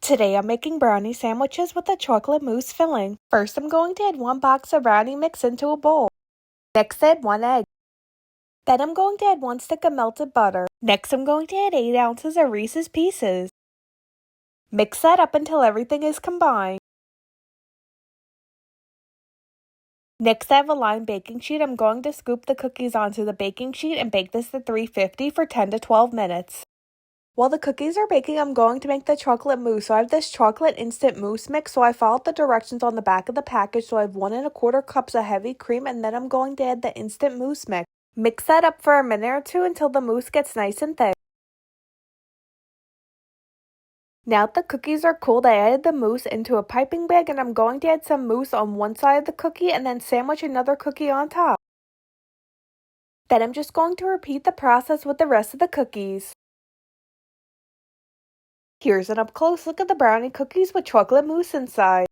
Today I'm making brownie sandwiches with a chocolate mousse filling. First I'm going to add 1 box of brownie mix into a bowl. Next add 1 egg. Then I'm going to add 1 stick of melted butter. Next I'm going to add 8 ounces of Reese's Pieces. Mix that up until everything is combined. Next I have a lined baking sheet. I'm going to scoop the cookies onto the baking sheet and bake this at 350 for 10 to 12 minutes. While the cookies are baking, I'm going to make the chocolate mousse. So I have this chocolate instant mousse mix. So I followed the directions on the back of the package. So I have 1 1/4 cups of heavy cream, and then I'm going to add the instant mousse mix. Mix that up for a minute or two until the mousse gets nice and thick. Now that the cookies are cooled, I added the mousse into a piping bag, and I'm going to add some mousse on one side of the cookie and then sandwich another cookie on top. Then I'm just going to repeat the process with the rest of the cookies. Here's an up-close look at the brownie cookies with chocolate mousse inside.